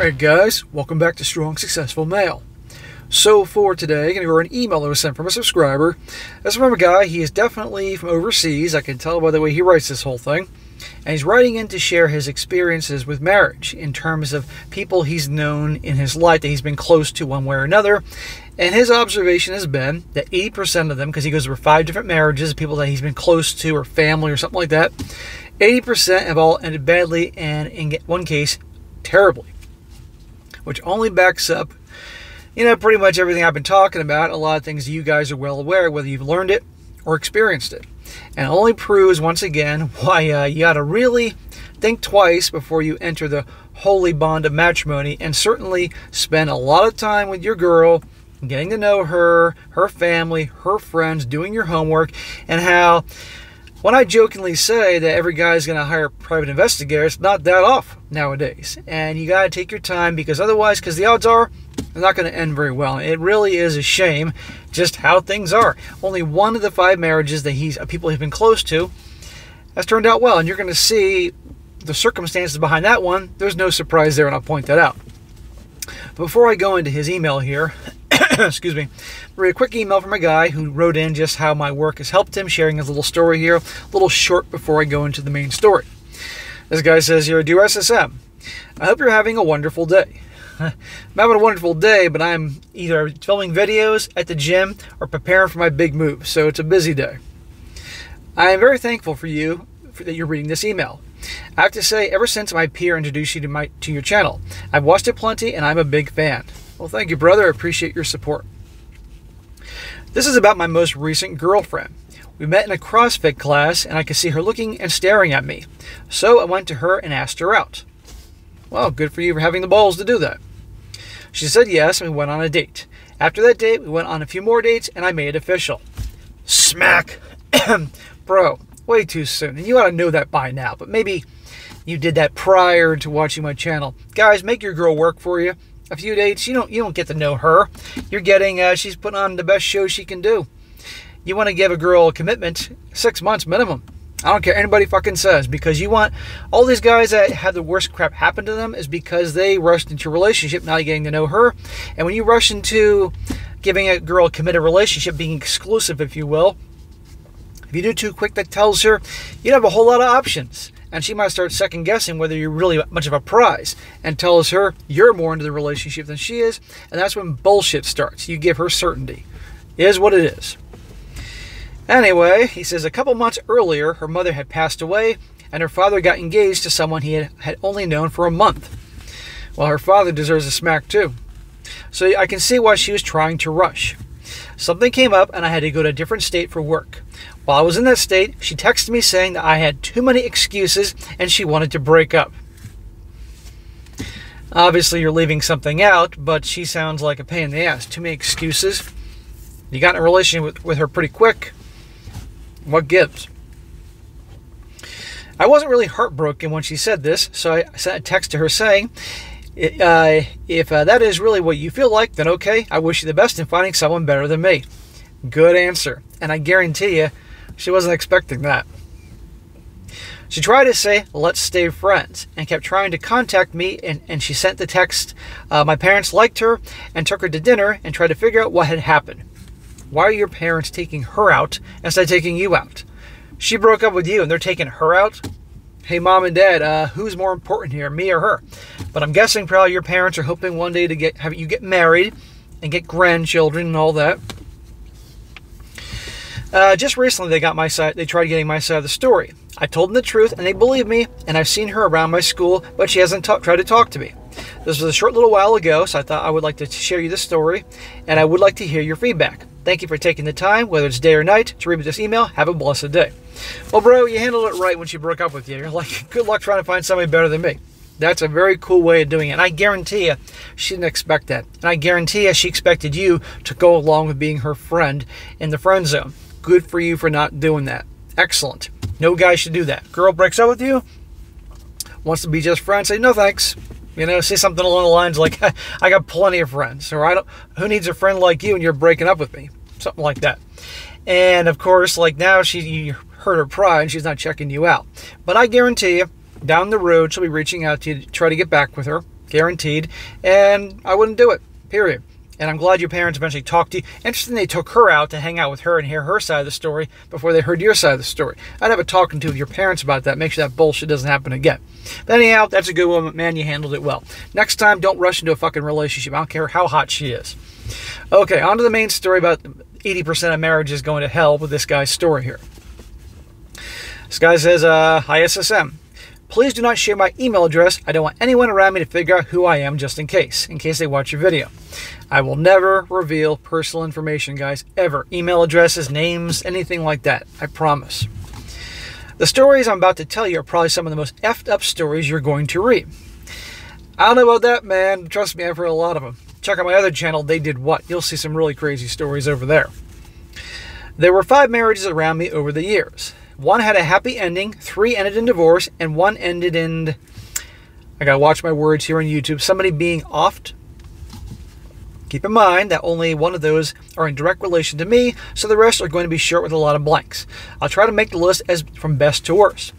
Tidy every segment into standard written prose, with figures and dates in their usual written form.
Alright guys, welcome back to Strong Successful Male. So for today, I'm going to go over an email that was sent from a subscriber. This is from a guy. He is definitely from overseas. I can tell by the way he writes this whole thing. And he's writing in to share his experiences with marriage in terms of people he's known in his life that he's been close to one way or another. And his observation has been that 80% of them, because he goes over 5 different marriages, people that he's been close to or family or something like that, 80% have all ended badly and in one case, terribly. Which only backs up, pretty much everything I've been talking about. A lot of things you guys are well aware, whether you've learned it or experienced it. And it only proves, once again, why you got to really think twice before you enter the holy bond of matrimony, and certainly spend a lot of time with your girl, getting to know her, her family, her friends, doing your homework, and how, when I jokingly say that every guy's going to hire a private investigator, it's not that off nowadays. And you got to take your time, because otherwise, because the odds are, they're not going to end very well. It really is a shame just how things are. Only one of the 5 marriages that people he's been close to has turned out well. And you're going to see the circumstances behind that one. There's no surprise there, and I'll point that out. Before I go into his email here, excuse me, read a quick email from a guy who wrote in just how my work has helped him, sharing his little story here, a little short before I go into the main story. This guy says here, "Dear SSM, I hope you're having a wonderful day. I'm having a wonderful day, but I'm either filming videos at the gym or preparing for my big move, so it's a busy day. I am very thankful for you that you're reading this email. I have to say, ever since my peer introduced you to your channel, I've watched it plenty, and I'm a big fan." Well, thank you, brother. I appreciate your support. "This is about my most recent girlfriend. We met in a CrossFit class, and I could see her looking and staring at me. So I went to her and asked her out. Well, good for you for having the balls to do that. She said yes, and we went on a date. After that date, we went on a few more dates, and I made it official." Smack. Bro, way too soon. And you ought to know that by now, but maybe you did that prior to watching my channel. Guys, make your girl work for you. A few dates, you don't get to know her. You're getting, she's putting on the best show she can do. You want to give a girl a commitment, 6 months minimum. I don't care anybody fucking says, because you want all these guys that have the worst crap happen to them is because they rushed into a relationship, now you're getting to know her. And when you rush into giving a girl a committed relationship, being exclusive, if you will, if you do too quick, that tells her you don't have a whole lot of options. And she might start second guessing whether you're really much of a prize, and tells her you're more into the relationship than she is. And that's when bullshit starts. You give her certainty. It is what it is. Anyway, he says a couple months earlier, her mother had passed away, and her father got engaged to someone he had only known for a month. Well, her father deserves a smack too. So I can see why she was trying to rush. Something came up, and I had to go to a different state for work. While I was in that state, she texted me saying that I had too many excuses, and she wanted to break up. Obviously, you're leaving something out, but she sounds like a pain in the ass. Too many excuses. You got in a relationship with her pretty quick. What gives? I wasn't really heartbroken when she said this, so I sent a text to her saying, if that is really what you feel like, then okay, I wish you the best in finding someone better than me. Good answer. And I guarantee you, she wasn't expecting that. She tried to say, let's stay friends, and kept trying to contact me, and she sent the text, my parents liked her and took her to dinner and tried to figure out what had happened. Why are your parents taking her out instead of taking you out? She broke up with you and they're taking her out? Hey, mom and dad, who's more important here, me or her? But I'm guessing probably your parents are hoping one day to have you get married and get grandchildren and all that. Just recently they got my side. They tried getting my side of the story. I told them the truth and they believed me, and I've seen her around my school, but she hasn't tried to talk to me. This was a short little while ago, so I thought I would like to share you this story, and I would like to hear your feedback. Thank you for taking the time, whether it's day or night, to read this email. Have a blessed day. Well, bro, you handled it right when she broke up with you. You're like, good luck trying to find somebody better than me. That's a very cool way of doing it. And I guarantee you, she didn't expect that. And I guarantee you, she expected you to go along with being her friend in the friend zone. Good for you for not doing that. Excellent. No guy should do that. Girl breaks up with you, wants to be just friends, say, no thanks. Say something along the lines like, I got plenty of friends, or who needs a friend like you and you're breaking up with me? Something like that. And of course, like now you hurt her pride and she's not checking you out. But I guarantee you, down the road, she'll be reaching out to you to try to get back with her. guaranteed, and I wouldn't do it, period. And I'm glad your parents eventually talked to you. Interesting they took her out to hang out with her and hear her side of the story before they heard your side of the story. I'd have a talking to with your parents about that, make sure that bullshit doesn't happen again. But anyhow, that's a good one, man, you handled it well. Next time, don't rush into a fucking relationship. I don't care how hot she is. Okay, on to the main story about 80% of marriages going to hell with this guy's story here. This guy says, hi SSM. Please do not share my email address. I don't want anyone around me to figure out who I am just in case they watch your video. I will never reveal personal information, guys, ever. Email addresses, names, anything like that. I promise. The stories I'm about to tell you are probably some of the most effed up stories you're going to read. I don't know about that, man. Trust me, I've heard a lot of them. Check out my other channel, They Did What. You'll see some really crazy stories over there. There were 5 marriages around me over the years. 1 had a happy ending, 3 ended in divorce, and 1 ended in, I gotta watch my words here on YouTube, somebody being offed. Keep in mind that only 1 of those are in direct relation to me, so the rest are going to be short with a lot of blanks. I'll try to make the list as from best to worst.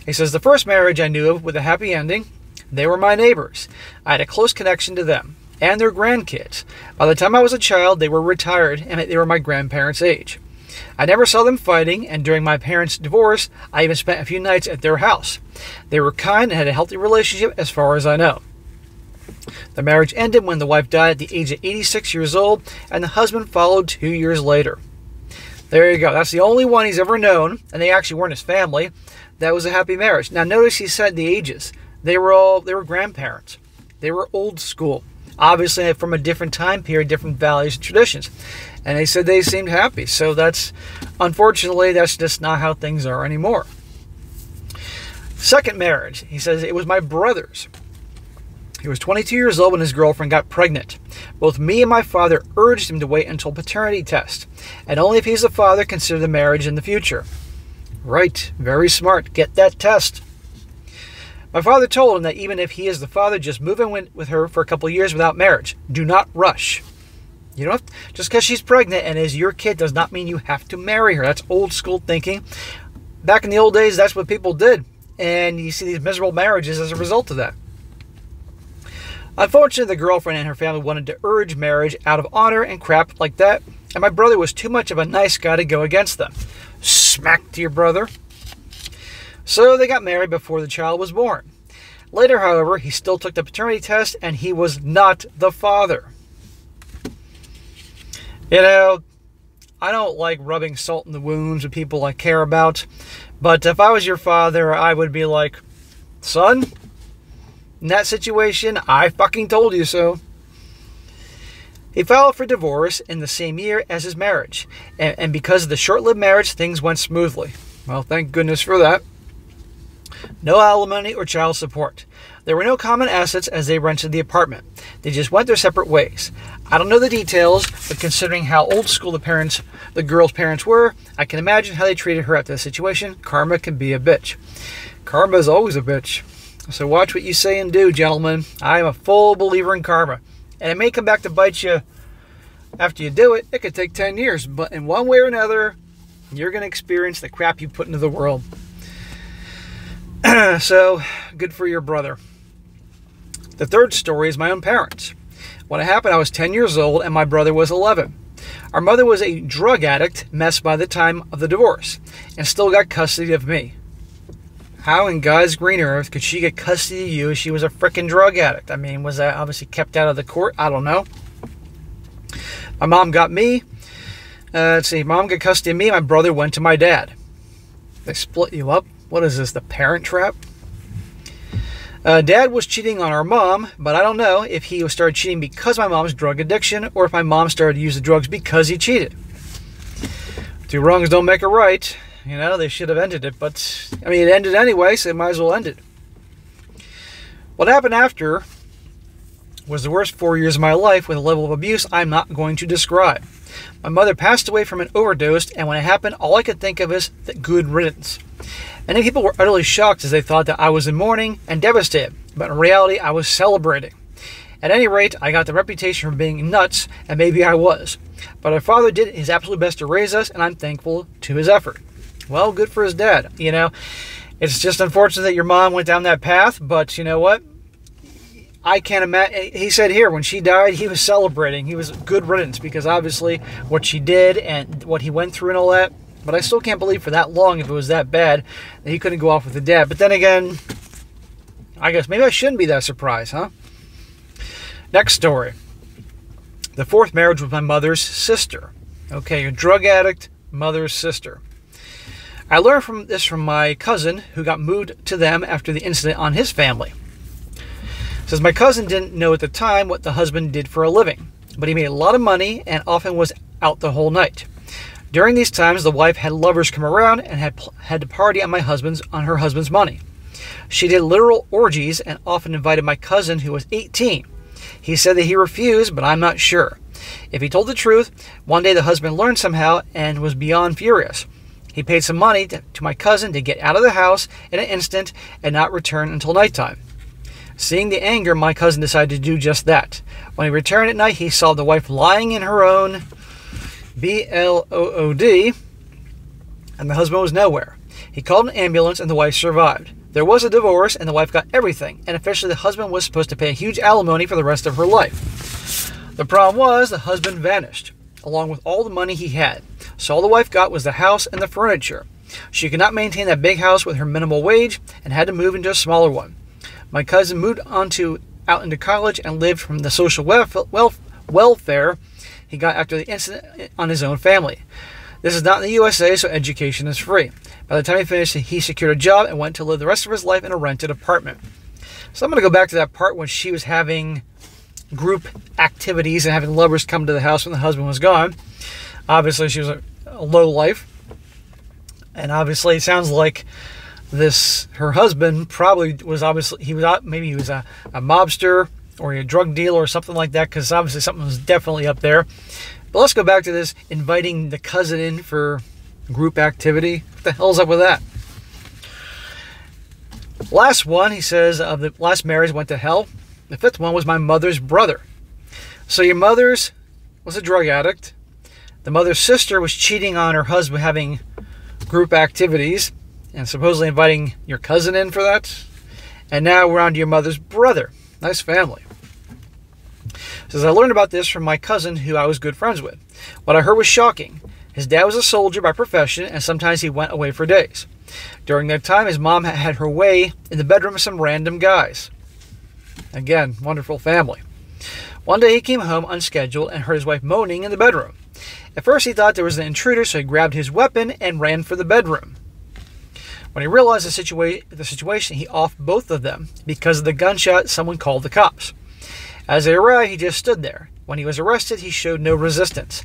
He says, the first marriage I knew of with a happy ending, they were my neighbors. I had a close connection to them and their grandkids. By the time I was a child, they were retired and they were my grandparents' age. I never saw them fighting, and during my parents' divorce, I even spent a few nights at their house. They were kind and had a healthy relationship as far as I know. The marriage ended when the wife died at the age of 86 years old, and the husband followed 2 years later. There you go. That's the only one he's ever known, and they actually weren't his family. That was a happy marriage. Now notice he said the ages. They were grandparents. They were old school. Obviously from a different time period, different values and traditions. And they said they seemed happy. So unfortunately, that's just not how things are anymore. Second marriage, he says it was my brother's. He was 22 years old when his girlfriend got pregnant. Both me and my father urged him to wait until paternity test, and only if he's the father consider the marriage in the future. Right, very smart. Get that test. My father told him that even if he is the father, just move in with her for a couple of years without marriage. Do not rush. You don't have to, just because she's pregnant and is your kid does not mean you have to marry her. That's old school thinking. Back in the old days, that's what people did. And you see these miserable marriages as a result of that. Unfortunately, the girlfriend and her family wanted to urge marriage out of honor and crap like that, and my brother was too much of a nice guy to go against them. Smack to your brother. So they got married before the child was born. Later, however, he still took the paternity test, and he was not the father. You know, I don't like rubbing salt in the wounds with people I care about, but if I was your father, I would be like, son, in that situation, I fucking told you so. He filed for divorce in the same year as his marriage, and because of the short-lived marriage, things went smoothly. Well, thank goodness for that. No alimony or child support. There were no common assets as they rented the apartment. They just went their separate ways. I don't know the details, but considering how old school the girl's parents were, I can imagine how they treated her after the situation. Karma can be a bitch. Karma is always a bitch. So watch what you say and do, gentlemen. I am a full believer in karma. And it may come back to bite you after you do it. It could take 10 years. But in one way or another, you're going to experience the crap you put into the world. So, good for your brother. The third story is my own parents. When it happened, I was 10 years old and my brother was 11. Our mother was a drug addict mess by the time of the divorce and still got custody of me. How in God's green earth could she get custody of you if she was a frickin' drug addict? I mean, was that obviously kept out of the court? I don't know. My mom got me. Let's see, mom got custody of me. My brother went to my dad. They split you up. What is this, the parent trap? Dad was cheating on our mom, but I don't know if he started cheating because of my mom's drug addiction or if my mom started to use the drugs because he cheated. Two wrongs don't make a right. You know, they should have ended it, but, I mean, it ended anyway, so it might as well end it. What happened after was the worst 4 years of my life with a level of abuse I'm not going to describe. My mother passed away from an overdose, and when it happened, all I could think of is the good riddance. Many people were utterly shocked as they thought that I was in mourning and devastated, but in reality, I was celebrating. At any rate, I got the reputation for being nuts, and maybe I was. But our father did his absolute best to raise us, and I'm thankful to his effort. Well, good for his dad. You know, it's just unfortunate that your mom went down that path, but you know what? I can't imagine. He said here, when she died, he was celebrating. He was good riddance, because obviously what she did and what he went through and all that. But I still can't believe for that long, if it was that bad, that he couldn't go off with the dad. But then again, I guess maybe I shouldn't be that surprised, huh? Next story. The fourth marriage with my mother's sister. Okay, a drug addict, mother's sister. I learned from my cousin, who got moved to them after the incident on his family. It says, my cousin didn't know at the time what the husband did for a living, but he made a lot of money and often was out the whole night. During these times, the wife had lovers come around and had to party on her husband's money. She did literal orgies and often invited my cousin, who was 18. He said that he refused, but I'm not sure. If he told the truth, one day the husband learned somehow and was beyond furious. He paid some money to my cousin to get out of the house in an instant and not return until nighttime. Seeing the anger, my cousin decided to do just that. When he returned at night, he saw the wife lying in her own blood, and the husband was nowhere. He called an ambulance and the wife survived. There was a divorce and the wife got everything, and officially the husband was supposed to pay a huge alimony for the rest of her life. The problem was the husband vanished, along with all the money he had. So all the wife got was the house and the furniture. She could not maintain that big house with her minimal wage and had to move into a smaller one. My cousin moved out into college and lived from the social welfare he got after the incident on his own family. This is not in the USA, so education is free. By the time he finished, he secured a job and went to live the rest of his life in a rented apartment. So I'm going to go back to that part when she was having group activities and having lovers come to the house when the husband was gone. Obviously, she was a low life. And obviously, it sounds like her husband probably was maybe he was a mobster or a drug dealer or something like that, because obviously something was definitely up there. But let's go back to this inviting the cousin in for group activity. What the hell's up with that? Last one, he says, of the last marriage went to hell. The fifth one was my mother's brother. So your mother's was a drug addict. The mother's sister was cheating on her husband, having group activities, and supposedly inviting your cousin in for that. And now we're on to your mother's brother. Nice family. Says, I learned about this from my cousin, who I was good friends with. What I heard was shocking. His dad was a soldier by profession, and sometimes he went away for days. During that time, his mom had her way in the bedroom with some random guys. Again, wonderful family. One day he came home unscheduled and heard his wife moaning in the bedroom. At first he thought there was an intruder, so he grabbed his weapon and ran for the bedroom. When he realized the situation, he offed both of them. Because of the gunshot, someone called the cops. As they arrived, he just stood there. When he was arrested, he showed no resistance.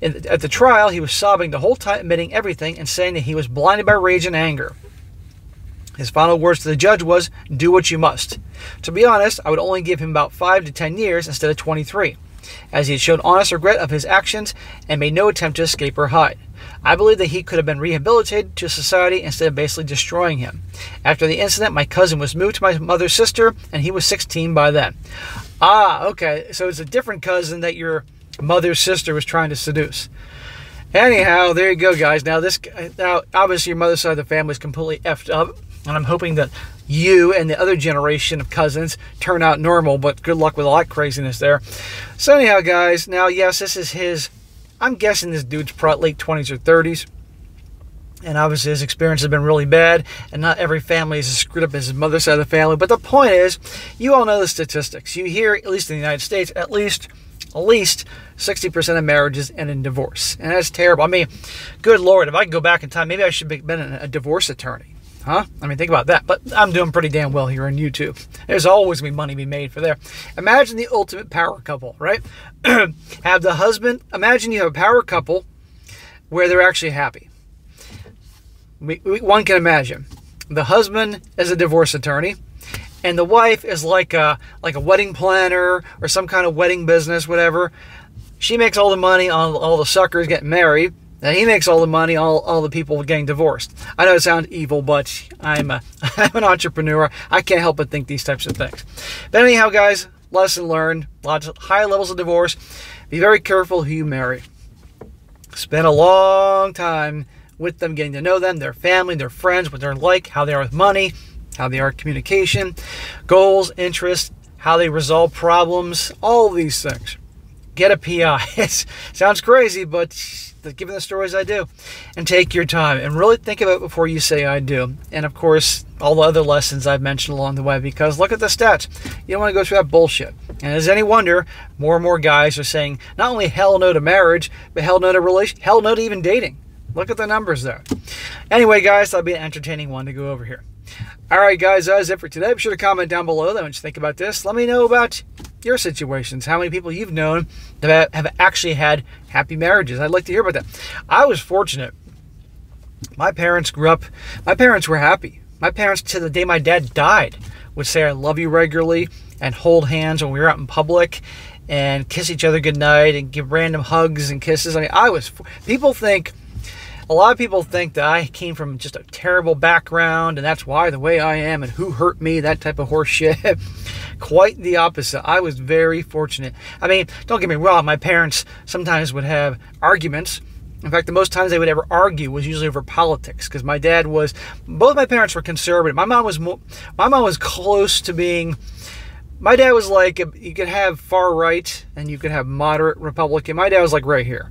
At the trial, he was sobbing the whole time, admitting everything and saying that he was blinded by rage and anger. His final words to the judge was, "Do what you must." To be honest, I would only give him about 5 to 10 years instead of 23, as he had shown honest regret of his actions and made no attempt to escape or hide. I believe that he could have been rehabilitated to society instead of basically destroying him. After the incident, my cousin was moved to my mother's sister, and he was 16 by then. Ah, okay, so it's a different cousin that your mother's sister was trying to seduce. Anyhow, there you go, guys. Now, obviously, your mother's side of the family is completely effed up, and I'm hoping that you and the other generation of cousins turn out normal, but good luck with all that craziness there. So anyhow, guys, now, yes, this is his, I'm guessing this dude's probably late 20s or 30s, and obviously his experience has been really bad, and not every family is as screwed up as his mother's side of the family, but the point is, you all know the statistics. You hear, at least in the United States, at least 60% of marriages end in divorce, and that's terrible. I mean, good Lord, if I could go back in time, maybe I should have been a divorce attorney. Huh? I mean, think about that. But I'm doing pretty damn well here on YouTube. There's always going to be money to be made for there. Imagine the ultimate power couple, right? Have the husband, imagine you have a power couple where they're actually happy. One can imagine. The husband is a divorce attorney, and the wife is like a wedding planner or some kind of wedding business, whatever. She makes all the money on all the suckers getting married. And he makes all the money, all the people getting divorced. I know it sounds evil, but I'm an entrepreneur. I can't help but think these types of things. But anyhow, guys, lesson learned. Lots of high levels of divorce. Be very careful who you marry. Spend a long time with them, getting to know them, their family, their friends, what they're like, how they are with money, how they are with communication, goals, interests, how they resolve problems, all of these things. Get a PI. It sounds crazy, but given the stories I do. And take your time and really think about it before you say I do. And of course, all the other lessons I've mentioned along the way, because look at the stats. You don't want to go through that bullshit. And as any wonder, more and more guys are saying not only hell no to marriage, but hell no to hell no to even dating. Look at the numbers there. Anyway, guys, that'll be an entertaining one to go over here. All right, guys, that's it for today. Be sure to comment down below what you think about this. Let me know about your situations, how many people you've known that have actually had happy marriages. I'd like to hear about that. I was fortunate. My parents were happy. My parents, to the day my dad died, would say I love you regularly and hold hands when we were out in public and kiss each other goodnight and give random hugs and kisses. I mean, a lot of people think that I came from just a terrible background and that's why the way I am and who hurt me, that type of horse shit. Quite the opposite. I was very fortunate. I mean, don't get me wrong, my parents sometimes would have arguments. In fact, the most times they would ever argue was usually over politics, because both my parents were conservative. My mom was close to being, my dad was like, you could have far right and you could have moderate Republican. My dad was like right here.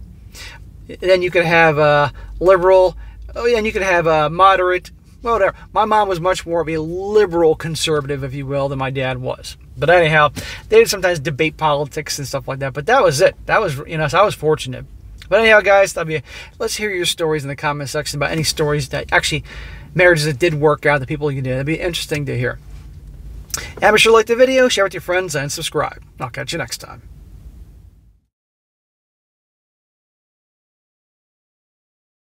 And then you could have liberal, and you could have moderate, whatever. My mom was much more of a liberal conservative, if you will, than my dad was. But anyhow, they would sometimes debate politics and stuff like that. But that was it. That was, so I was fortunate. But anyhow, guys, let's hear your stories in the comment section about any stories that actually, marriages that did work out, the people you did. That'd be interesting to hear. And be sure to like the video, share with your friends, and subscribe. I'll catch you next time.